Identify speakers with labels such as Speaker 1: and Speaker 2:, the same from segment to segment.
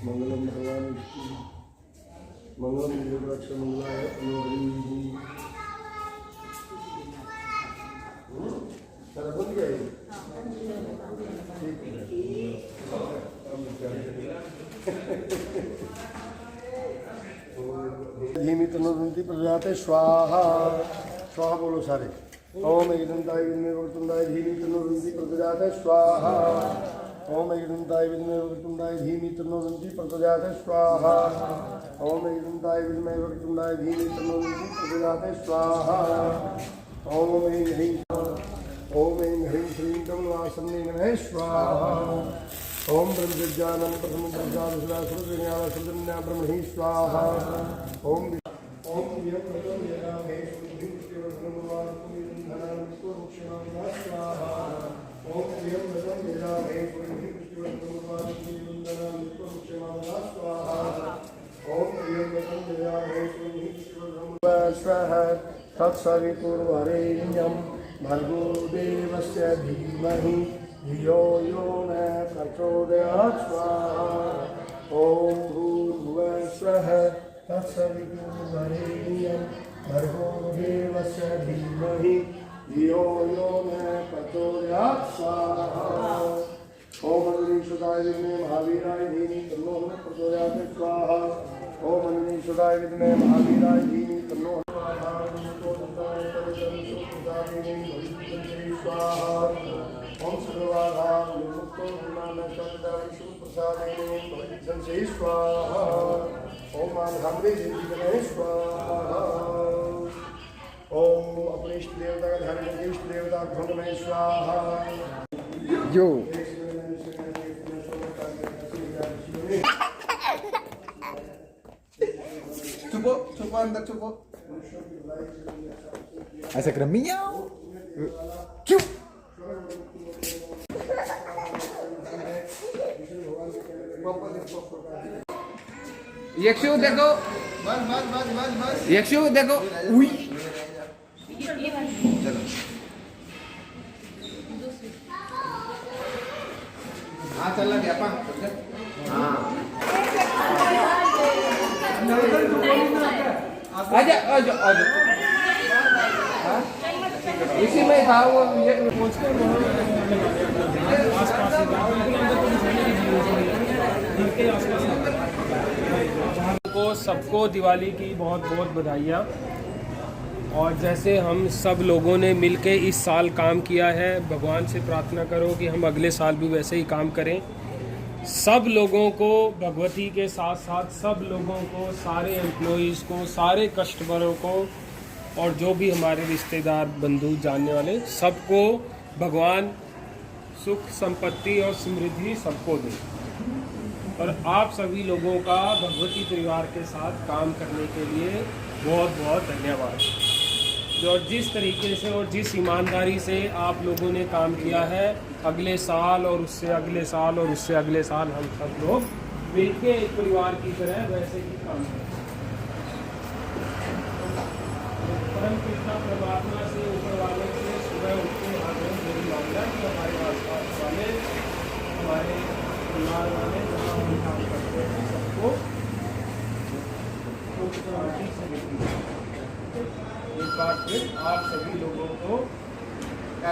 Speaker 1: मंगलम भगवान मंगलम योगरक्ष मंगलाय अनुग्रही सारा बन गया ये धीमी तनुरुंती प्रजाते स्वाहा स्वाहा बोलो सारे ओम एकदंताय विद्महे वक्रतुंडाय धीमी तनुरुंती प्रजाते स्वाहा ओम एकदंताय विद्महे वक्रतुंडाय धीमी तनुरुंती प्रजाते स्वाहा ओम एकदंताय विद्महे वक्रतुंडाय धीमी तनुरुंती प्रजाते स्वाहा ओम ह्रीं ओम ह्रीं श्रीं कमलासन्ने नमः स्वाहा ओम ब्रह्मज्ञानं प्रथम ब्रह्मज्ञानसुरासुरज्ञानसुरज्ञा ब्रह्मणि स्वाहा ओम ओम यं प्रथम यदा मे सुधिं शिवसंवाद कुमिन्धनं विश्वमुक्षणां स्वाहा ओम यं प्रथम यदा मे सुधिं शिवसंवाद कुमिन्धनं विश्वमुक्षणां स्वाहा ओम यं प्रथम यदा मे सुधिं शिवसंवाद स्वाहा तत्सवितुर्वरेण्यं भर्गो देवस्य धीमहि धियो यो न प्रचोदयात् स्वाहा ओम भूर्भुवः स्वः तत्सवितुर्वरेण्यं भर्गो देवस्य धीमहि धियो यो न प्रचोदयात् स्वाहा ओम अग्निशुदाय विद्महे महावीराय धीमहि तन्नो प्रचोदयात् स्वाहा ओम अग्निशुदाय विद्महे महावीराय धीमहि तन्नो स्वाहा ओम सर्वाधाम मुक्तो विमानचंद्रविष्णु प्रसादेन संसे स्वाहा ओम आनंदे जिंदगी स्वाहा ओम अपने इष्ट देवता का ध्यान करके इष्ट देवता ध्यान में स्वाहा जो
Speaker 2: चुपो चुपो अंदर चुपो
Speaker 3: ऐसे कर मियाओ क्यों
Speaker 2: यक्षु देखो बस बस बस बस बस यक्षु देखो उई चलो हाँ चल गया पा हाँ आजा आजा आजा इसी में था वो ये
Speaker 4: को सबको दिवाली की बहुत बहुत बधाइयाँ। और जैसे हम सब लोगों ने मिलके इस साल काम किया है, भगवान से प्रार्थना करो कि हम अगले साल भी वैसे ही काम करें। सब लोगों को, भगवती के साथ साथ सब लोगों को, सारे एम्प्लॉइज़ को, सारे कस्टमरों को और जो भी हमारे रिश्तेदार बंधु जानने वाले सबको भगवान सुख संपत्ति और समृद्धि सबको दे। और आप सभी लोगों का भगवती परिवार के साथ काम करने के लिए बहुत बहुत धन्यवाद। जो जिस तरीके से और जिस ईमानदारी से आप लोगों ने काम किया है, अगले साल और उससे अगले साल और उससे अगले साल हम सब लोग मिलके एक परिवार की तरह वैसे ही काम करें। परम कृष्णा परमात्मा से, ऊपर वाले से सुबह उठते हाथ में मेरी मांगना कि हमारे आसपास वाले, हमारे परिवार वाले जहाँ हम काम करते हैं सबको एक बार फिर आप सभी लोगों को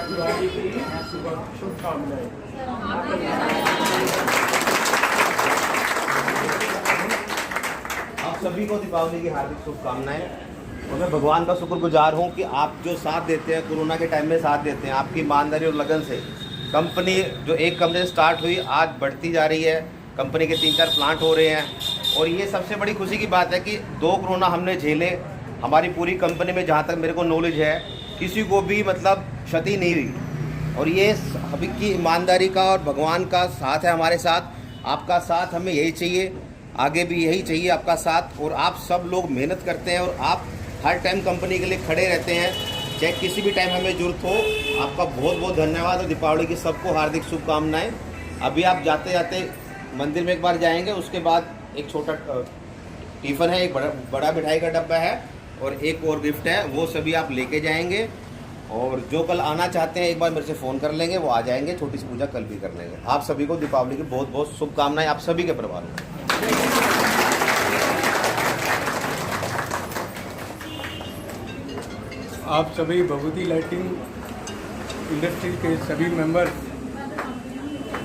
Speaker 4: दिवाली की शुभकामनाएं।
Speaker 5: आप सभी को दीपावली की हार्दिक शुभकामनाएं। और मैं भगवान का शुक्रगुजार हूं कि आप जो साथ देते हैं, कोरोना के टाइम में साथ देते हैं, आपकी ईमानदारी और लगन से कंपनी जो एक कंपनी से स्टार्ट हुई आज बढ़ती जा रही है। कंपनी के 3-4 प्लांट हो रहे हैं और ये सबसे बड़ी खुशी की बात है कि 2 कोरोना हमने झेले। हमारी पूरी कंपनी में जहाँ तक मेरे को नॉलेज है किसी को भी मतलब क्षति नहीं हुई। और ये सभी की ईमानदारी का और भगवान का साथ है हमारे साथ। आपका साथ हमें यही चाहिए, आगे भी यही चाहिए आपका साथ। और आप सब लोग मेहनत करते हैं और आप हर टाइम कंपनी के लिए खड़े रहते हैं, चाहे किसी भी टाइम हमें जरूरत हो। आपका बहुत बहुत धन्यवाद और दीपावली की सबको हार्दिक शुभकामनाएं। अभी आप जाते जाते मंदिर में एक बार जाएंगे, उसके बाद एक छोटा टिफिन है, एक बड़ा मिठाई का डब्बा है और एक और गिफ्ट है, वो सभी आप लेके जाएंगे। और जो कल आना चाहते हैं एक बार मेरे से फ़ोन कर लेंगे, वो आ जाएंगे। छोटी सी पूजा कल भी कर लेंगे। आप सभी को दीपावली की बहुत बहुत शुभकामनाएं, आप सभी के परिवार में।
Speaker 6: आप सभी भगवती लाइटिंग इंडस्ट्री के सभी मेंबर,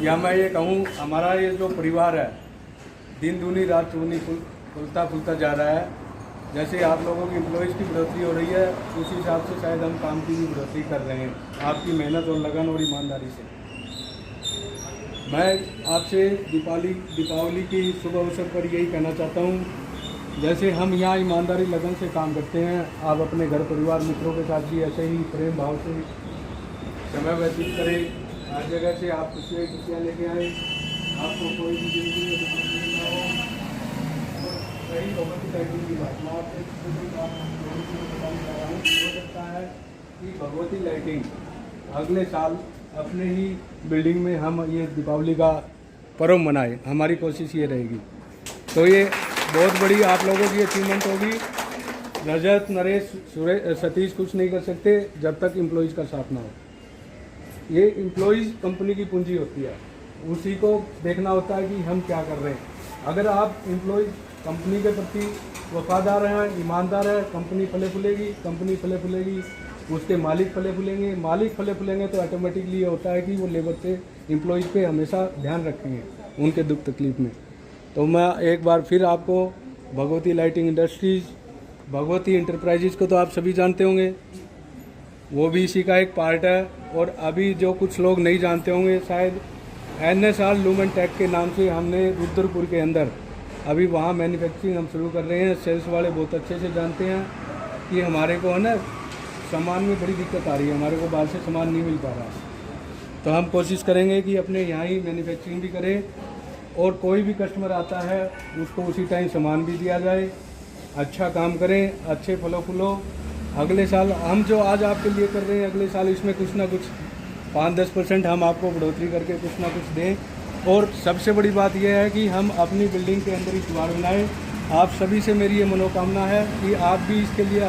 Speaker 6: या मैं ये कहूँ हमारा ये जो परिवार है दिन दूनी रात चौगुनी फुलता फुलता जा रहा है। जैसे आप लोगों की एम्प्लॉयज़ की बढ़ोतरी हो रही है, उसी हिसाब से शायद हम काम की भी बढ़ोतरी कर रहे हैं, आपकी मेहनत और लगन और ईमानदारी से। मैं आपसे दीपावली की शुभ अवसर पर यही कहना चाहता हूँ, जैसे हम यहाँ ईमानदारी लगन से काम करते हैं, आप अपने घर परिवार मित्रों के साथ भी ऐसे ही प्रेम भाव से समय व्यतीत करें। हर जगह से आप खुशियाँ लेके आए, आपको कोई भी जिंदगी में दुख ना हो। रही भगवती लाइटिंग की बात, मैं आपसे हो सकता है कि भगवती लाइटिंग अगले साल अपने ही बिल्डिंग में हम ये दीपावली का पर्व मनाएं, हमारी कोशिश ये रहेगी। तो ये बहुत बड़ी आप लोगों की अचीवमेंट होगी। रजत, नरेश, सतीश कुछ नहीं कर सकते जब तक एम्प्लॉयज़ का साथ ना हो। ये एम्प्लॉयज़ कंपनी की पूंजी होती है, उसी को देखना होता है कि हम क्या कर रहे हैं। अगर आप एम्प्लॉयज़ कंपनी के प्रति वफादार हैं, ईमानदार है, कंपनी फले फूलेगी, उसके मालिक फले फूलेंगे तो ऑटोमेटिकली ये होता है कि वो लेबर से एम्प्लॉयज़ पे हमेशा ध्यान रखेंगे उनके दुख तकलीफ में। तो मैं एक बार फिर आपको Bhagwati lighting industries, Bhagwati enterprises को तो आप सभी जानते होंगे, वो भी इसी का एक पार्ट है। और अभी जो कुछ लोग नहीं जानते होंगे शायद, NSR लूमेन टेक के नाम से हमने रुद्रपुर के अंदर अभी वहाँ मैन्युफैक्चरिंग हम शुरू कर रहे हैं। सेल्स वाले बहुत अच्छे से जानते हैं कि हमारे को है ना सामान में बड़ी दिक्कत आ रही है, हमारे को बाहर से सामान नहीं मिल पा रहा। तो हम कोशिश करेंगे कि अपने यहाँ ही मैन्युफैक्चरिंग भी करें और कोई भी कस्टमर आता है उसको उसी टाइम सामान भी दिया जाए। अच्छा काम करें, अच्छे फलो फूलो। अगले साल हम जो आज आपके लिए कर रहे हैं, अगले साल इसमें कुछ ना कुछ 5-10% हम आपको बढ़ोतरी करके कुछ ना कुछ दें। और सबसे बड़ी बात यह है कि हम अपनी बिल्डिंग के अंदर ही द्वार बनाएं। आप सभी से मेरी ये मनोकामना है कि आप भी इसके लिए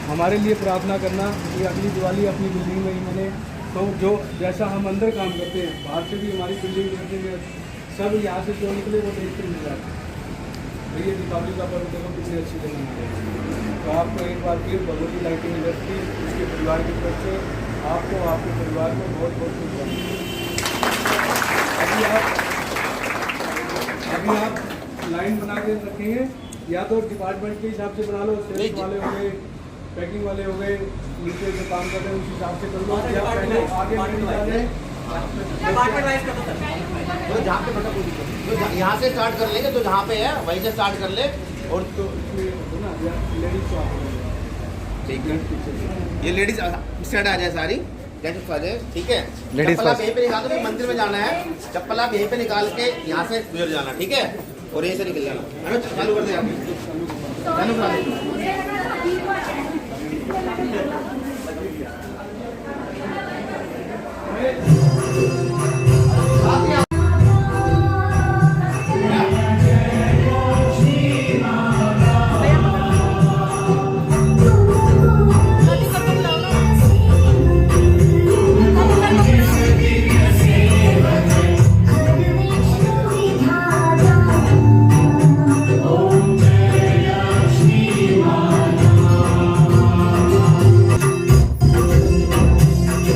Speaker 6: हमारे लिए प्रार्थना करना कि अगली दिवाली अपनी बिल्डिंग में ही मने। तो जो जैसा हम अंदर काम करते हैं, बाहर से भी हमारी बिल्डिंग देखते हैं, सब यहाँ से जो निकले वो देखते मिल जाते हैं। तो ये दीपावली का पर्व देखो कितनी अच्छी जगह मनाते। तो आपको एक बार फिर भगवती लाइटिंग इंडस्ट्री उसके परिवार की तरफ से आपको आपके परिवार को बहुत बहुत शुभकामनाएं। अभी आप लाइन बना के रखेंगे, या तो डिपार्टमेंट के हिसाब से बना लो, सेल्स वाले हो गए, पैकिंग वाले हो गए, नीचे जो काम कर रहे हैं उस हिसाब से कर लो, या पहले आगे नहीं डालें।
Speaker 5: तो जहाँ पे मतलब तो यहाँ से स्टार्ट कर लेंगे, तो जहाँ पे है वहीं से स्टार्ट कर ले। और
Speaker 6: तो इसमें ना लेडीज
Speaker 5: ठीक है, ये लेडीज साइड आ जाए सारी, जैसे आ जाए, ठीक है।
Speaker 3: Ladies
Speaker 5: चप्पल आप
Speaker 3: first।
Speaker 5: यहीं पे निकाल दो, मंदिर में जाना है, चप्पल आप यहीं पे निकाल के यहाँ से गुजर जाना, ठीक है। और यहीं से निकल जाना। चालू कर दे आप, चालू करा दे।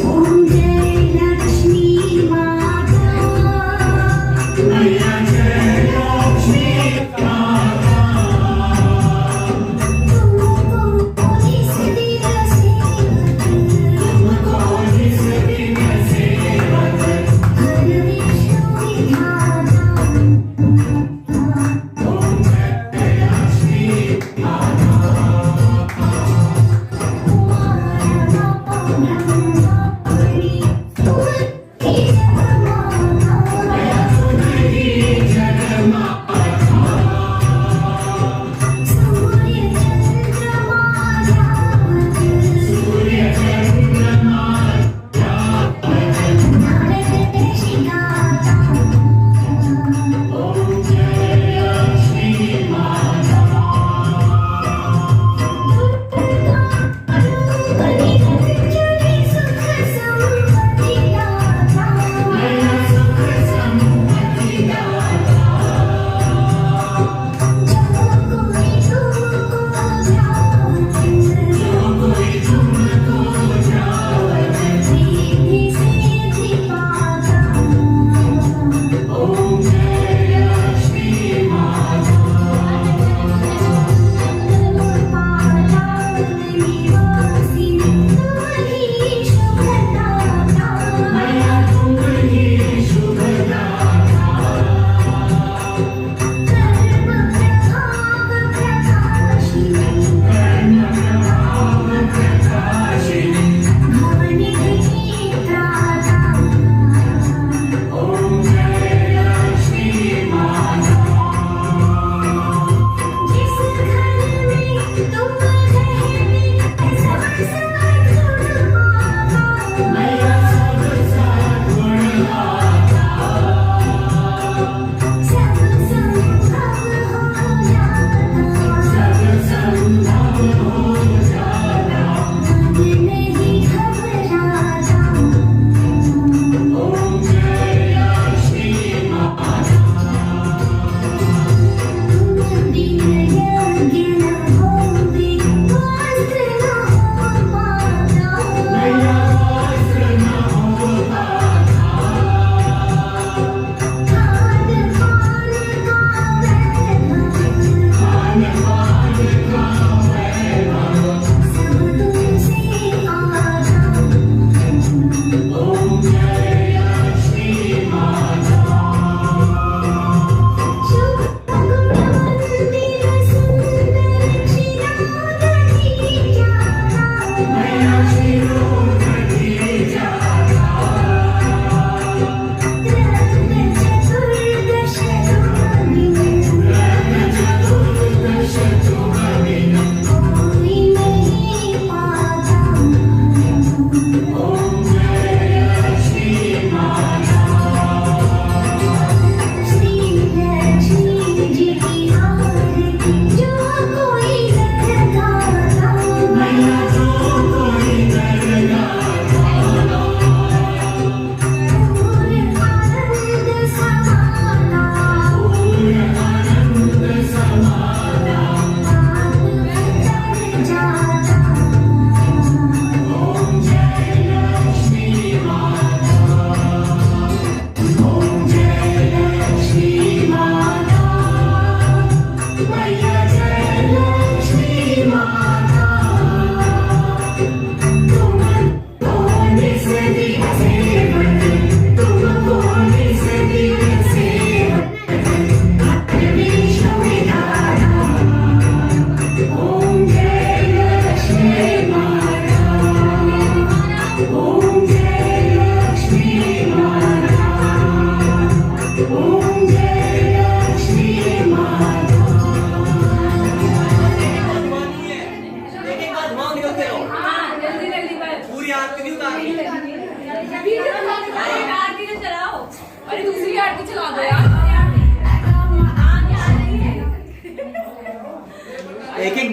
Speaker 7: Om Jai Lakshmi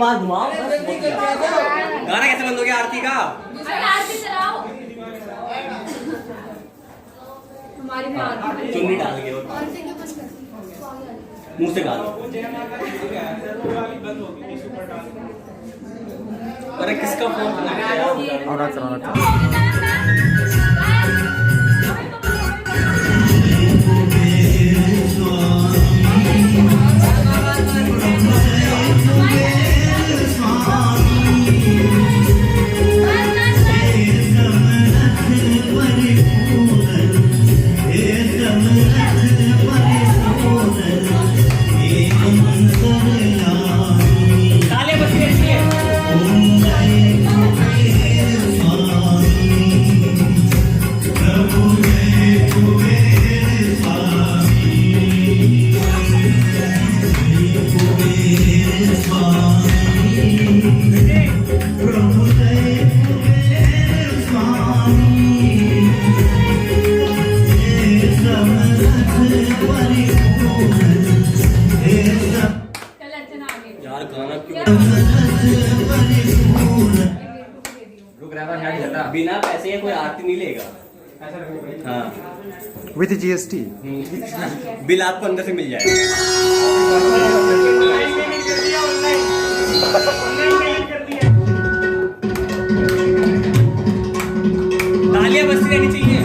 Speaker 7: बार घुमाओ बस, बहुत किया। गाना कैसे बंद हो गया आरती का?
Speaker 8: आरती चलाओ हमारी में आरती
Speaker 7: चुन्नी डाल के मुंह से गाना। अरे किसका फोन यार गाना क्यों? बिना पैसे कोई आरती नहीं लेगा। हाँ
Speaker 3: विथ GST
Speaker 7: बिल आपको अंदर से मिल जाएगा। तालियां बजती रहनी चाहिए।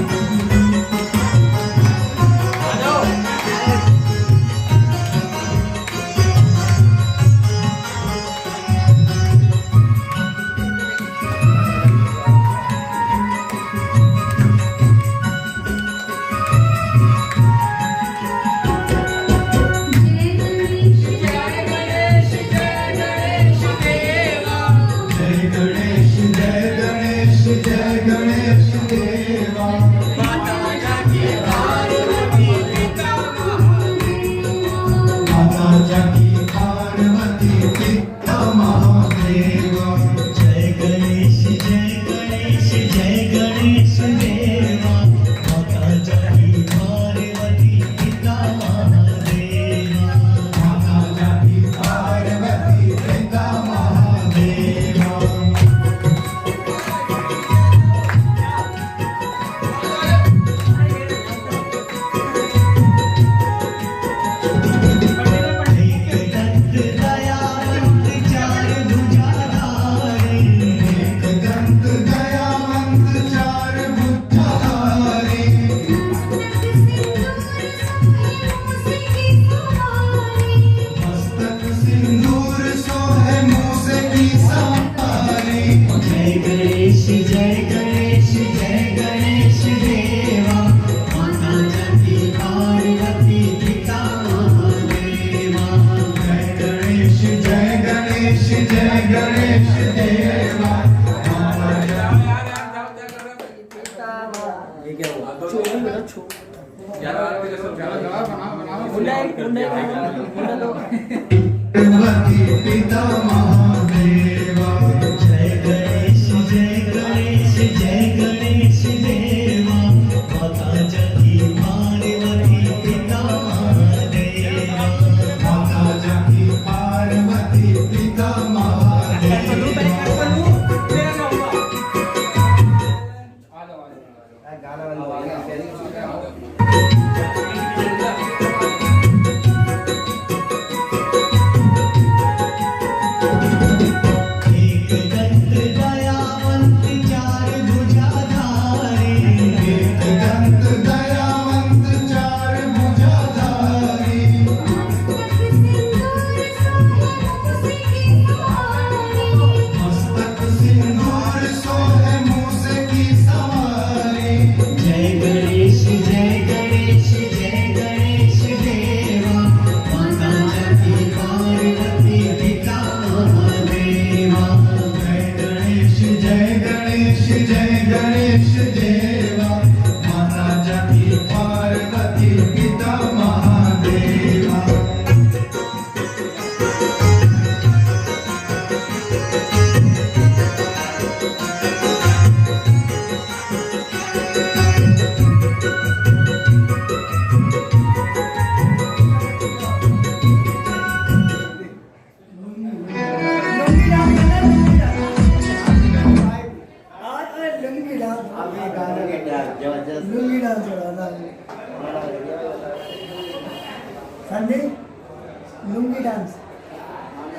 Speaker 9: लुंगी डांस।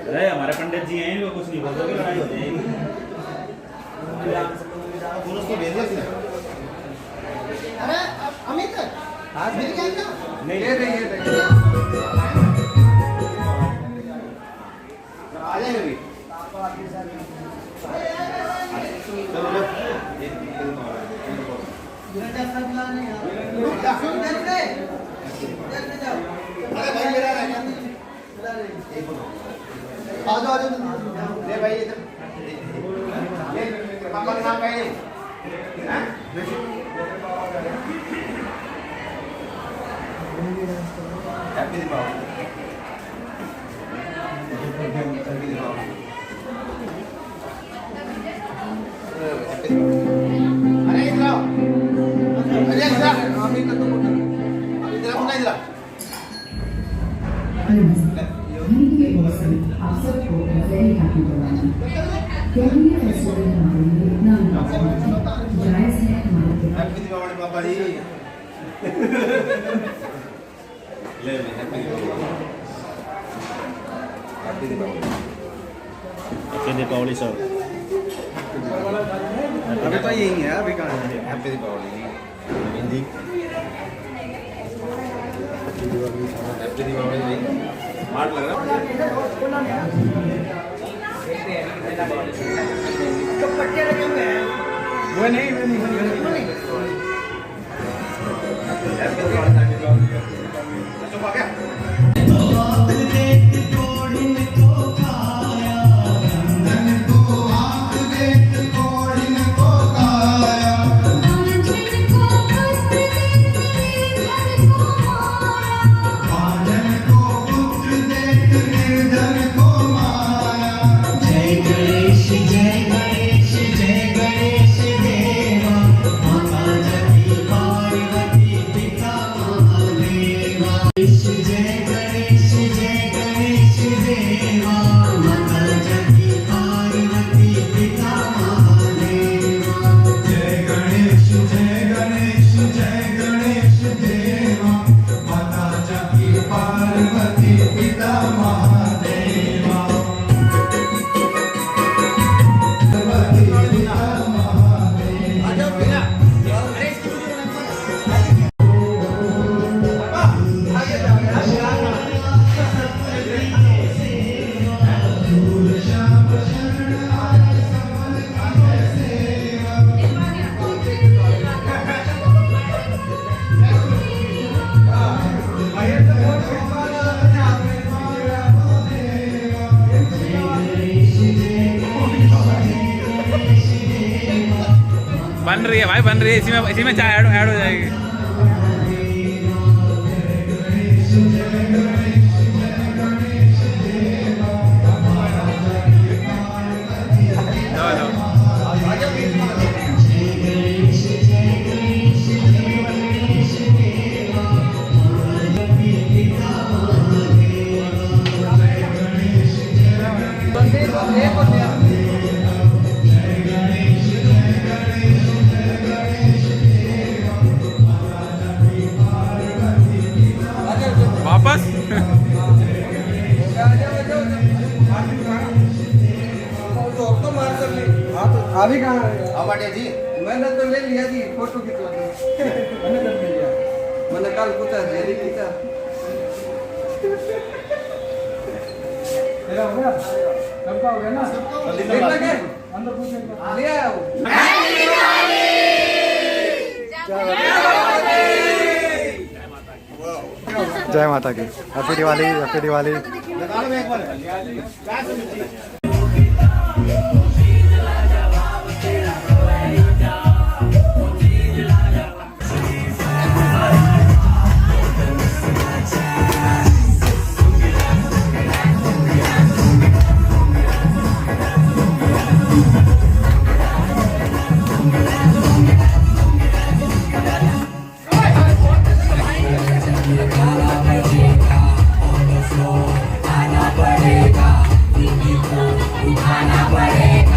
Speaker 7: अरे हमारे पंडित जी हैं, इनको कुछ नहीं बोलोगे, लड़ाई हो जाएगी।
Speaker 5: उसको भेज दिया इसने?
Speaker 9: अरे अमित आज मिल गया क्या?
Speaker 5: नहीं आ जाएंगे अभी। चलो लो। अरे भाई मेरा रह गया। आ जाओ ले भाई इधर। ले पापा का नाम क्या है? हैं? हैप्पी दीपावली। हैप्पी दीपावली। अरे इधर आओ। अरे इधर आओ। इधर आओ ना इधर आओ।
Speaker 10: आप सबको very happy Diwali. Cabinet festival company में इतना जायज है हमारे
Speaker 5: हैप्पी दीपावली पापा जी। ले ले happy Deepawali. Happy Deepawali.
Speaker 7: Happy Deepawali sir.
Speaker 3: अभी तो यही है, अभी कहाँ है?
Speaker 5: हैप्पी दीपावली हिंदी। हैप्पी दीपावली भाई। स्मार्ट लग रहा है।
Speaker 6: वो नहीं
Speaker 5: हैप्पी दीपावली। चुप आ गया।
Speaker 2: बन रही है भाई, बन रही है। इसी में चाय ऐड हो जाएगी। वापस
Speaker 6: अभी कहाँ है?
Speaker 5: आवाटिया जी
Speaker 6: मैंने तो ले लिया जी, फोटो खिंचवा दी। मैंने कर लिया। मैंने कल पूछा जेरी खींचा। तेरा हो गया? सबका हो गया ना? अंदर पूछेंगे। ले आया वो।
Speaker 3: जय माता की। Happy Diwali, happy Diwali.
Speaker 5: लगा लो एक बार।
Speaker 10: उठाना पड़ेगा,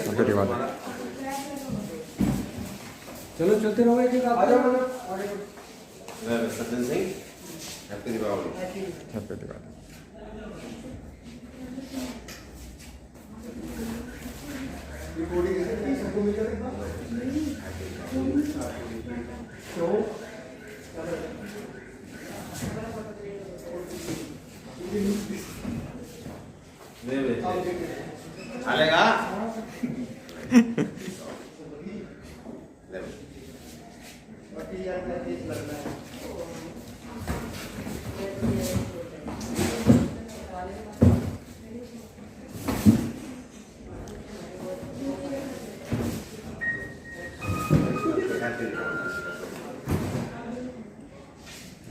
Speaker 3: हैप्पी दिवाली।
Speaker 6: चलो चलते रहो एक एक आगे
Speaker 5: सज्जन सिंह हैप्पी दीपावली।
Speaker 3: हैप्पी दिवाली।
Speaker 5: चलेगा।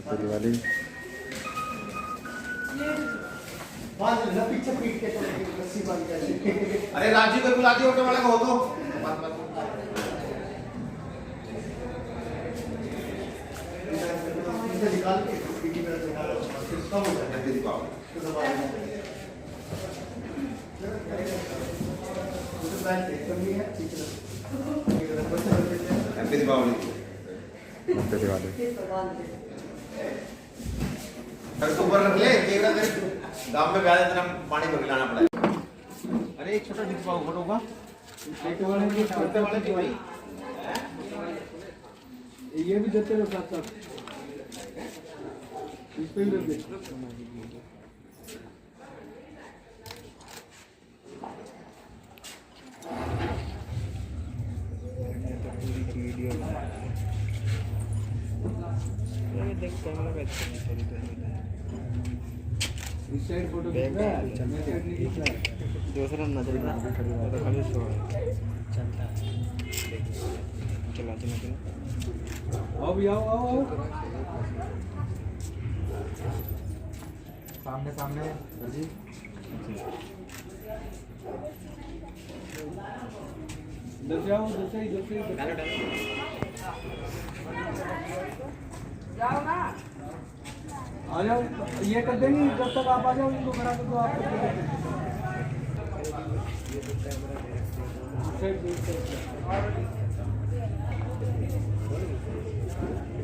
Speaker 3: हैप्पी दिवाली।
Speaker 9: पीछे पीट के रस्सी बांध के
Speaker 5: अरे राजीव को बुला दियो, ऑटो वाला को हो तो
Speaker 9: निकाल के पीटी में सिस्टम हो जाता
Speaker 5: happy Deepawali. Happy Deepawali.
Speaker 3: Happy Diwali.
Speaker 5: Sir तो ऊपर रख ले, केवड़ा कर दाम में ब्याज इतना पानी भर लाना पड़ेगा। अरे एक छोटा डिब्बा ऊपर होगा, छोटे वाले की भाई
Speaker 6: ये भी देते रहो साथ साथ, इस पे भी रख दे। इस साइड फोटो खींचना है,
Speaker 3: दूसरा नजर में खाली शो चलता है। चला चला चला।
Speaker 6: आओ भी आओ आओ आओ।
Speaker 3: सामने सामने जी।
Speaker 6: इधर जाओ, इधर से
Speaker 9: जाओ ना,
Speaker 6: आ जाओ। ये कर देंगे जब तक आप आ जाओ, इनको खड़ा कर दो। आप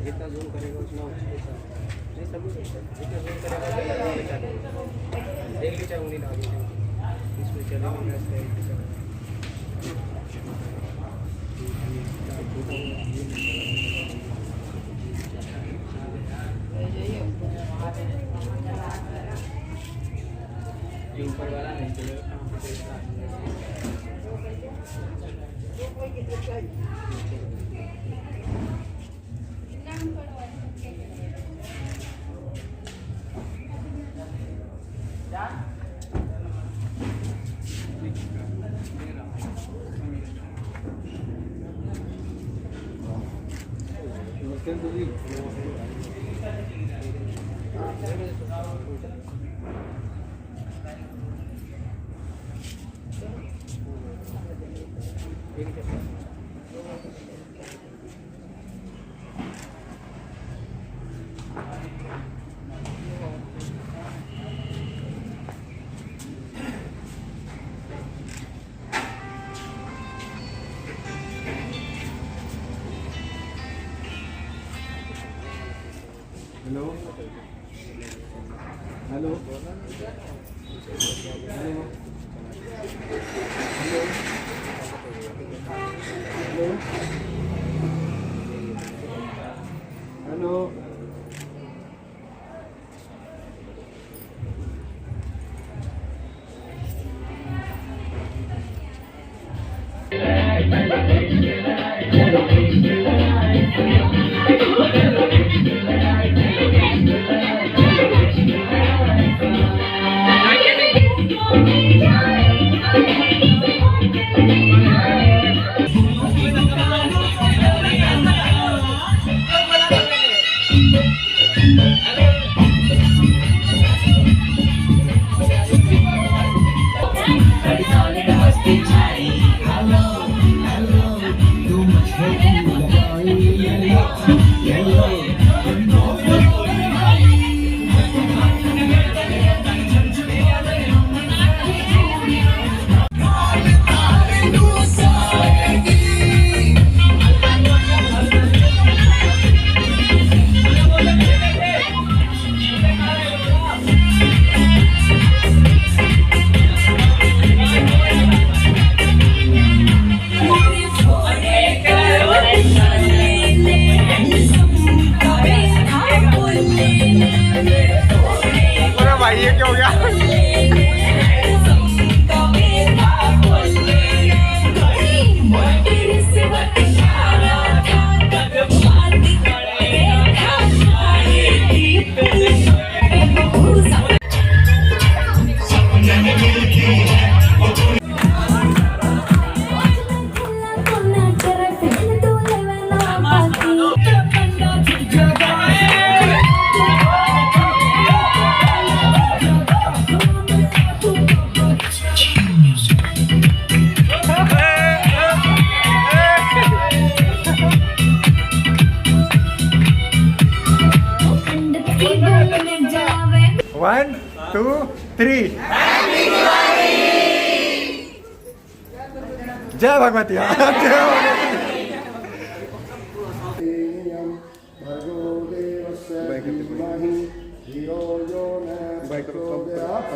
Speaker 6: जितना जूम करेगा उतना देख लीजिए उंगली लगा दीजिए इसमें चलेगा। ऊपर वाला नहीं चलेगा। हेलो हेलो हेलो हेलो लो। One two three. जय भगवती।
Speaker 1: भर्गो देवस्य धीमहि धियो यो न प्रचोदयात्।